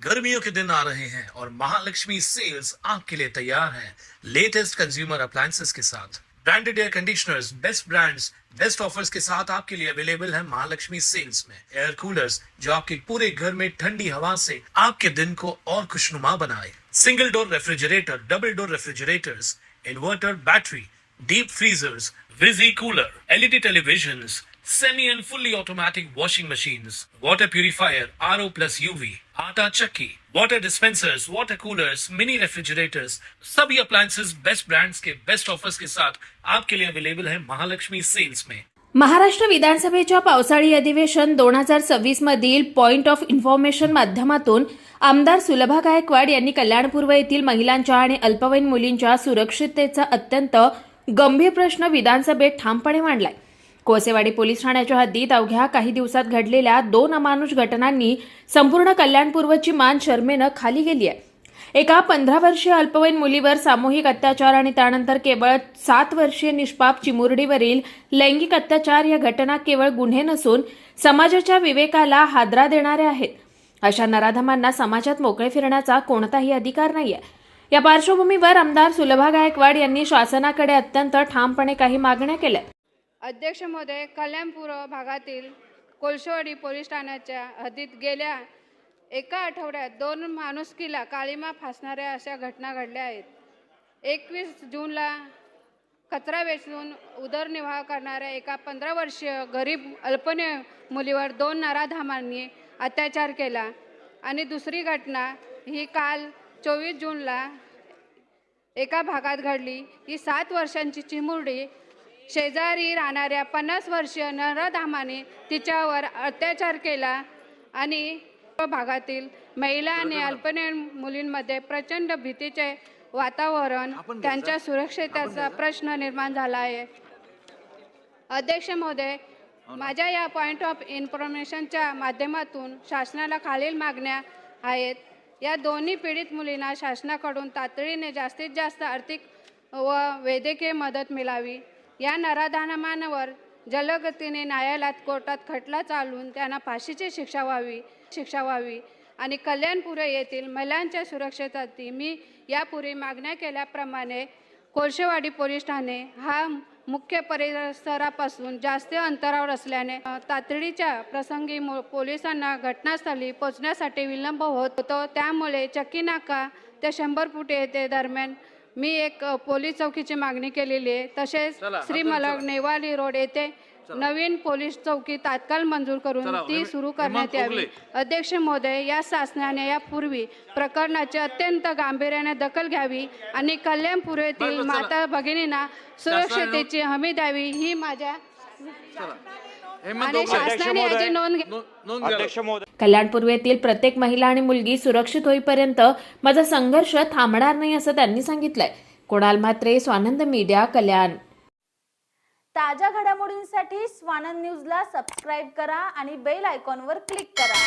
गर्मियों के दिन आ रहे हैं और महालक्ष्मी सेल्स आपके लिए तैयार है लेटेस्ट कंज्यूमर अप्लायंसेस के साथ। Branded air conditioners, best brands, best offers के साथ आपके लिए अवेलेबल है महालक्ष्मी सेल्स में। एयर कूलर्स जो आपके पूरे घर में ठंडी हवा से आपके दिन को और खुशनुमा बनाए। Single door refrigerator, double door refrigerators, inverter battery, deep freezers, विजी cooler, LED televisions, semi and fully automatic washing machines, water purifier, RO plus UV, आटा चक्की, water dispensers, water coolers, mini refrigerators, सभी appliances बेस्ट ब्रांड्स के best offers के साथ आपके लिए available है Mahalakshmi sales में। महाराष्ट्र विधानसभेच्या पावसाळी अधिवेशन 2026 मधील पॉइंट ऑफ इन्फॉर्मेशन माध्यमातून आमदार सुलभा गायकवाड यांनी कल्याणपूर्व येथील महिलांच्या आणि अल्पवयीन मुलींच्या सुरक्षिततेचा अत्यंत गंभीर प्रश्न विधानसभेत ठामपणे मांडलाय। कोसेवाडी पोलीस ठाण्याच्या हद्दीत अवघ्या काही दिवसात घडलेल्या 2 अमानुष घटनांनी संपूर्ण कल्याणपूर्वची मान शर्मेनं खाली गेली आहे। एका 15 वर्षीय अल्पवयीन मुलीवर सामूहिक अत्याचार आणि त्यानंतर केवळ 7 वर्षीय निष्पाप चिमुरडीवरील लैंगिक अत्याचार या घटना केवळ गुन्हे नसून समाजाच्या विवेकाला हादरा देणाऱ्या आहेत। अशा नराधमांना समाजात मोकळे फिरण्याचा कोणताही अधिकार नाहीये। या पार्श्वभूमीवर आमदार सुलभा गायकवाड यांनी शासनाकडे अत्यंत ठामपणे काही मागण्या केल्या। अध्यक्ष महोदय, कल्याणपूर भागातील कोळशेवाडी पोलीस ठाण्याच्या हद्दीत गेल्या एका आठवड्यात 2 माणुसकीला काळीमा फासणाऱ्या अशा घटना घडल्या आहेत। 21 जूनला कचरा वेचून उदरनिर्वाह करणाऱ्या एका 15 वर्षीय गरीब अल्पवयीन मुलीवर 2 नराधमांनी अत्याचार केला आणि दुसरी घटना ही काल 24 जूनला एका भागात घडली। ही 7 वर्षांची चिमुरडी शेजारी राहणाऱ्या 50 वर्षीय नराधमाने तिच्यावर अत्याचार केला आणि भागातील महिला आणि अल्पवयीन मुलींमध्ये प्रचंड भीतीचे वातावरण, त्यांच्या सुरक्षेचा प्रश्न निर्माण झाला आहे। अध्यक्ष महोदय, माझ्या या पॉइंट ऑफ इन्फॉर्मेशनच्या माध्यमातून शासनाला खालील मागण्या आहेत। या दोन्ही पीडित मुलींना शासनाकडून तातडीने जास्तीत जास्त आर्थिक व वैद्यकीय मदत मिळावी। या नराधमांवर जलदगतीने न्यायालयात कोर्टात खटला चालवून त्यांना फाशीची शिक्षा व्हावी आणि कल्याणपूर येथील महिलांच्या सुरक्षेसाठी मी यापूर्वी मागण्या केल्याप्रमाणे कोळशेवाडी पोलीस ठाणे हा मुख्य परिसरापासून जास्त अंतरावर असल्याने तातडीच्या प्रसंगी पोलिसांना घटनास्थळी पोहोचण्यासाठी विलंब होत होतो। त्यामुळे चक्की नाका ते 100 फूट येथे दरम्यान मी एक पोलीस चौकीची मागणी केलेली आहे। तसेच श्रीमलग नेवाली रोड येथे नवीन पोलीस चौकी तात्काळ मंजूर करून ती सुरू करण्यात यावी। अध्यक्ष महोदय, या शासनाने यापूर्वी प्रकरणाची अत्यंत गांभीर्याने दखल घ्यावी आणि कल्याणपूर येथील माता भगिनींना सुरक्षिततेची हमी द्यावी ही माझ्या आणि शासनाने याची नोंद कल्याणपूर्व येथील प्रत्येक महिला आणि मुलगी सुरक्षित होईपर्यंत माझा संघर्ष थांबणार नाही असं त्यांनी सांगितलंय। कुणाल म्हात्रे, स्वानंद मीडिया, कल्याण। ताज्या घडामोडींसाठी स्वानंद न्यूजला सबस्क्राईब करा आणि बेल आयकॉनवर क्लिक करा।